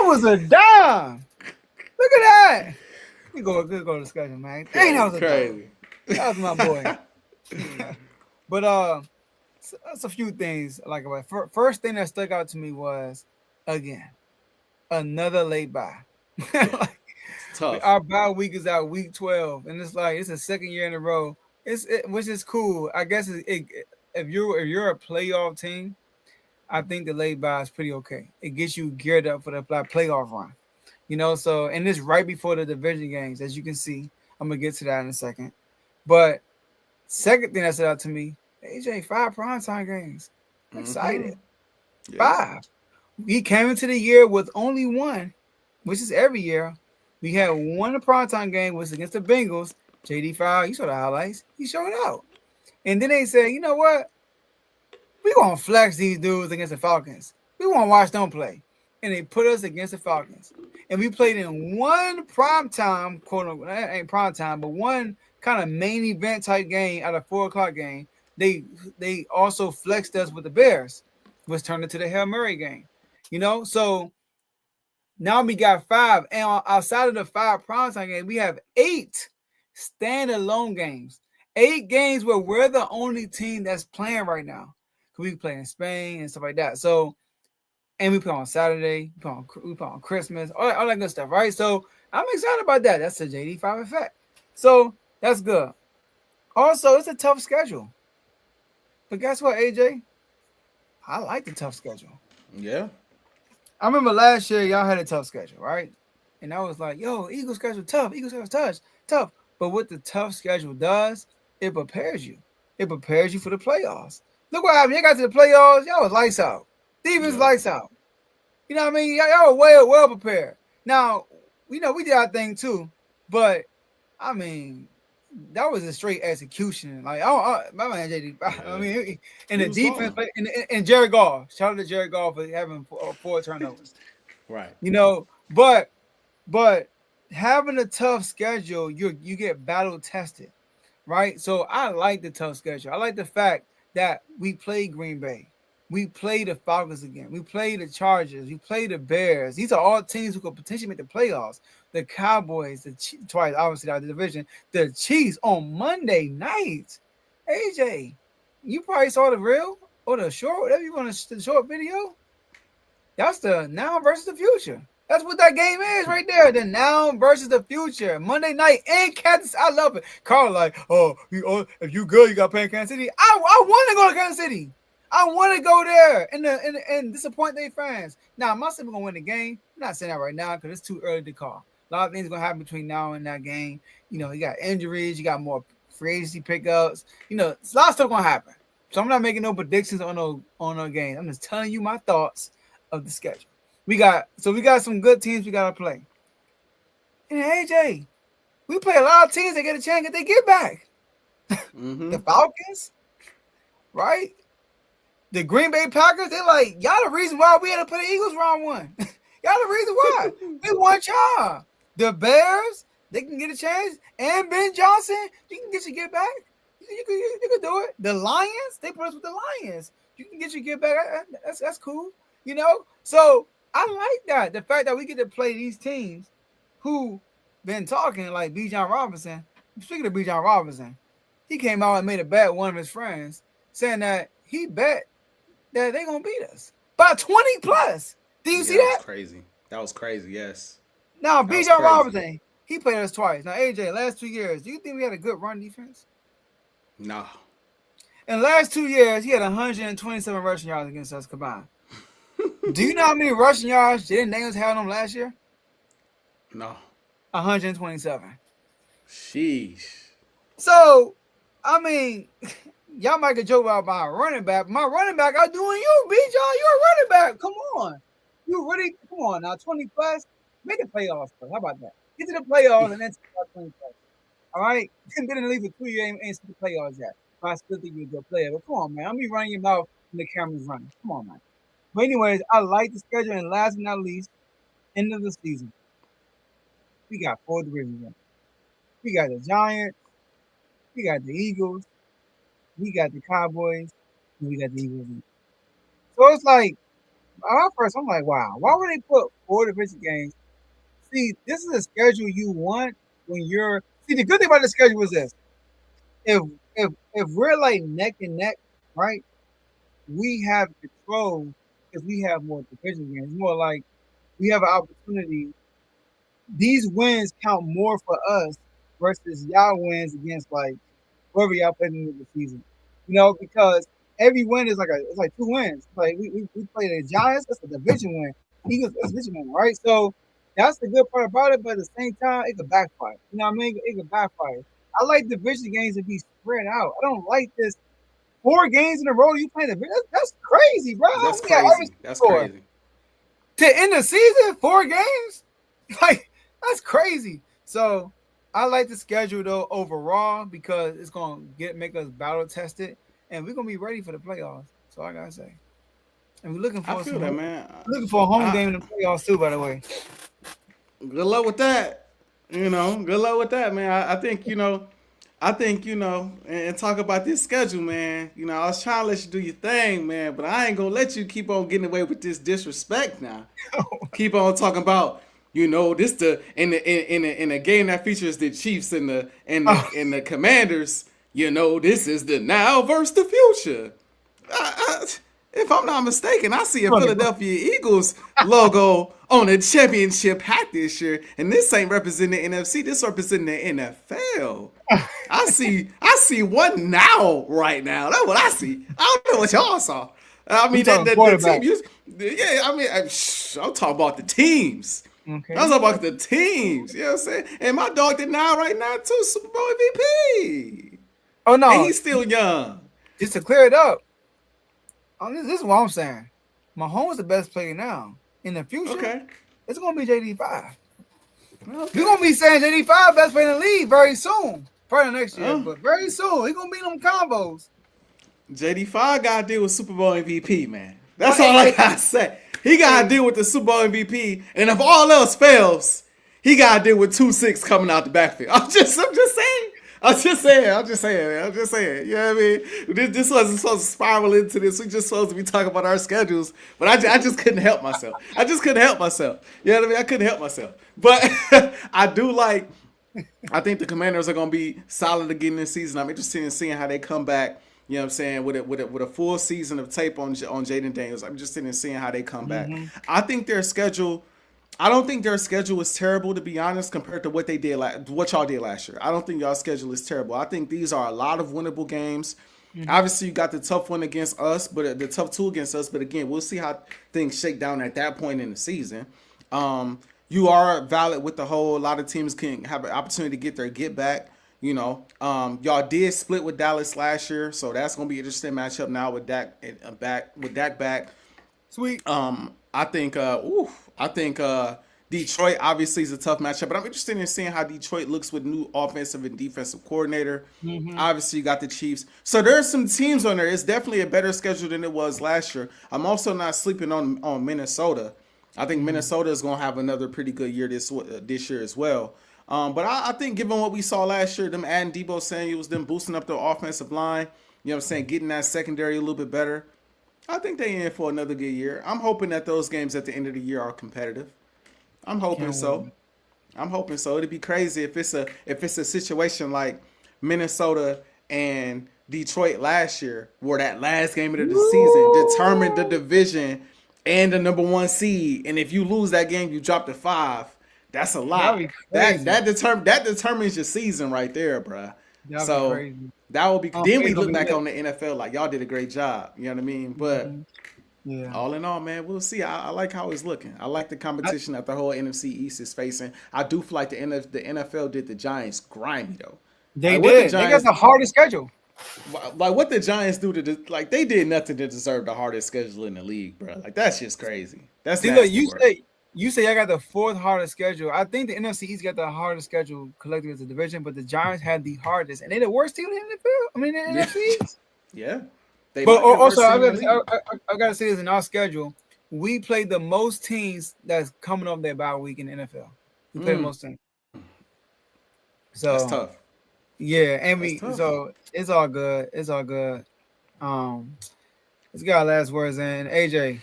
was a dime. Look at that. We go good go discussion, man. Dang, that was a dime. Crazy. That was my boy. But that's a few things like about first thing that stuck out to me was again another late bye. Yeah, Like, it's tough. our bye week is out week 12, and it's like it's the second year in a row. Which is cool. I guess if you're a playoff team, I think the late bye is pretty okay. It gets you geared up for the playoff run. So and it's right before the division games, as you can see. I'm gonna get to that in a second. But second thing that stood out to me, AJ, 5 primetime games. I'm Mm-hmm. excited. Yes. 5. We came into the year with only one, which is every year. We had one primetime game, was against the Bengals. JD Fowl, you saw the highlights. He showed out. And then they said, you know what? We gonna flex these dudes against the Falcons. We want to watch them play. And they put us against the Falcons. And we played in one primetime, quote unquote, ain't primetime, but one kind of main event type game at a 4 o'clock game. They also flexed us with the Bears, which turned into the Hail Mary game. So now we got 5. And outside of the 5 primetime games, we have 8 standalone games. 8 games where we're the only team that's playing right now. We play in Spain and stuff like that. So, and we play on Saturday, we play on Christmas, all that good stuff, right? So I'm excited about that. That's the JD5 effect. So that's good. Also, it's a tough schedule. But guess what, AJ? I like the tough schedule. Yeah. I remember last year y'all had a tough schedule, right? And I was like, yo, Eagles schedule tough. Eagles schedule tough. But what the tough schedule does, it prepares you. It prepares you for the playoffs. Look what happened. You got to the playoffs, y'all was lights out. Defense Yep. lights out. You know what I mean? Y'all were well prepared. Now, we did our thing too, but I mean, that was a straight execution. Like, my man JD. I Yeah. mean, and He the was defense, balling. and Jared Goff. Shout out to Jared Goff for having 4 turnovers. Right. You know, but having a tough schedule, you get battle tested, right? So I like the tough schedule. I like the fact that we play Green Bay, we play the Falcons again, we play the Chargers, we play the Bears. These are all teams who could potentially make the playoffs. The Cowboys, twice obviously out of the division, the Chiefs on Monday night. AJ, you probably saw the reel or the short, whatever you want to the short video. That's the now versus the future. That's what that game is right there. The now versus the future. Monday night in Kansas. I love it. Carl like, if you good, you got to play in Kansas City. I want to go to Kansas City. I want to go there and disappoint their fans. Now, I'm not saying we're going to win the game. I'm not saying that right now because it's too early to call. A lot of things are going to happen between now and that game. You got injuries. You got more free agency pickups. A lot of stuff going to happen. So I'm not making no predictions on no games. I'm just telling you my thoughts of the schedule. We got some good teams we gotta play. And AJ, we play a lot of teams that get a chance if they get back. Mm-hmm. The Falcons, right? The Green Bay Packers, they're like, y'all the reason why we had to play the Eagles round 1. Y'all the reason why. We want y'all. The Bears, they can get a chance. And Ben Johnson, you can get your get back. You can do it. The Lions, they put us with the Lions. You can get your get back. That's cool. So I like that. The fact that we get to play these teams who been talking like B. John Robinson. Speaking of B. John Robinson, he came out and made a bet with one of his friends saying that he bet that they're going to beat us by 20 plus. Do you Yeah, see that was that? crazy. That was crazy. Yes. Now, That B. was John crazy. Robinson, he played us twice. Now, AJ, last 2 years, do you think we had a good run defense? No. In the last 2 years, he had 127 rushing yards against us combined. Do you know how many rushing yards Jaden Daniels had on him last year? No. 127. Sheesh. So, I mean, y'all might get joke about my running back. My running back outdoing you, B. John. You're a running back. Come on. Come on now, 20 plus. Make the playoffs, bro. How about that? Get to the playoffs and then 20 plus. All right? You can been in the league for 2 years and ain't see the playoffs yet. But I still think you're a good player. But come on, man. I'm be running your mouth when the camera's running. Come on, man. But anyways, I like the schedule, and last but not least, end of the season. We got 4 divisions. We got the Giants, we got the Eagles, we got the Cowboys, and we got the Eagles. So it's like, at first I'm like, wow, why would they put 4 division games. See, this is a schedule you want when you're. See, the good thing about the schedule is this: if if we're like neck and neck, right? We have control because we have more division games. More like we have an opportunity. These wins count more for us versus y'all wins against like whoever y'all played in the season. Because every win is like it's like 2 wins. Like we play the Giants, that's a division win. Eagles, that's a division win, right? So that's the good part about it, but at the same time, it could backfire. You know what I mean? It could backfire. I like division games to be spread out. I don't like this 4 games in a row you play the that's crazy, bro. That's We got every crazy. That's score crazy. to end the season. 4 games, like that's crazy. So I like the schedule though overall because it's gonna make us battle tested, and we're gonna be ready for the playoffs. So I gotta say, and we're looking I for feel that, man. a home I, game in the playoffs too. By the way, good luck with that. Good luck with that, man. I think, and talk about this schedule, man. I was trying to let you do your thing, man, but I ain't gonna let you keep on getting away with this disrespect now. Keep on talking about, this the in a game that features the Chiefs and the Commanders. This is the now versus the future. I, if I'm not mistaken, I see a Philadelphia Eagles logo on the championship hat this year, and this ain't representing the NFC. This representing the NFL. I see one now right now. That's what I see. I don't know what y'all saw. I we mean, talking the team. quarterback. Yeah. I mean, I'm talking about the teams. Okay, I'm talking about the teams. You know what I'm saying? And my dog did now right now too, Super Bowl MVP, oh and no, he's still young. just to clear it up. This is what I'm saying. Mahomes is the best player now. In the future, Okay. it's gonna be JD5. We're Okay. gonna be saying JD5 best player in the league very soon. Probably next year, Uh, but very soon. He's gonna be them combos. JD5 got to deal with Super Bowl MVP, man. But That's all I got to say. He got to deal with the Super Bowl MVP, and if all else fails, he got to deal with 2-6 coming out the backfield. I'm just saying. Man. You know what I mean? This wasn't supposed to spiral into this. We just supposed to be talking about our schedules, but I just couldn't help myself. You know what I mean? I couldn't help myself. But I do like. I think the Commanders are going to be solid again this season. I'm interested in seeing how they come back. You know what I'm saying? With a full season of tape on Jaden Daniels, I'm interested in seeing how they come back. mm-hmm. I think their schedule. I don't think their schedule is terrible, to be honest, compared to what they did, what y'all did last year. I don't think y'all schedule is terrible. I think these are a lot of winnable games. Mm-hmm. Obviously, you got the tough one against us, but the tough two against us. But again, we'll see how things shake down at that point in the season. You are valid with the whole. A lot of teams can have an opportunity to get their get back. Y'all did split with Dallas last year, so that's gonna be an interesting matchup now with Dak back. Sweet. I think Detroit obviously is a tough matchup, but I'm interested in seeing how Detroit looks with new offensive and defensive coordinator. Mm-hmm. Obviously, you got the Chiefs. So there's some teams on there. It's definitely a better schedule than it was last year. I'm also not sleeping on Minnesota. I think Minnesota is going to have another pretty good year this year as well. But I think given what we saw last year, them adding Debo Samuels, them boosting up the offensive line, you know what I'm saying, getting that secondary a little bit better, I think they in for another good year. I'm hoping that those games at the end of the year are competitive. I'm hoping Can't so. wait. I'm hoping so. It'd be crazy if it's a situation like Minnesota and Detroit last year, where that last game of the season determined the division and the number one seed. And if you lose that game, you drop to 5. That's a That'd lot. be That crazy. that determines your season right there, bruh. That'd be So crazy. that will be. I don't Then think we it's gonna look be back lit. on the NFL like y'all did a great job. You know what I mean? But Mm-hmm. Yeah. all in all, man, we'll see. I like how it's looking. I like the I, competition that the whole NFC East is facing. I do feel like the NFL did the Giants grimy though. they Like what the did. They got Giants, the hardest schedule. like what the Giants do like they did nothing to deserve the hardest schedule in the league, bro. Like that's just crazy. That's See, look, nasty work. you say I got the 4th hardest schedule. I think the NFC East got the hardest schedule collectively as a division, but the Giants had the hardest, and they're the worst team in the NFL. I mean, in the Yeah, NFC East. yeah. They But might be the also, worst team in the league. I got to say this in our schedule, we play the most teams that's coming up their bye week in the NFL. We play the Mm, most teams. that's So tough. yeah, and That's we tough. so it's all good. It's all good. Um, let's get our last words in. AJ,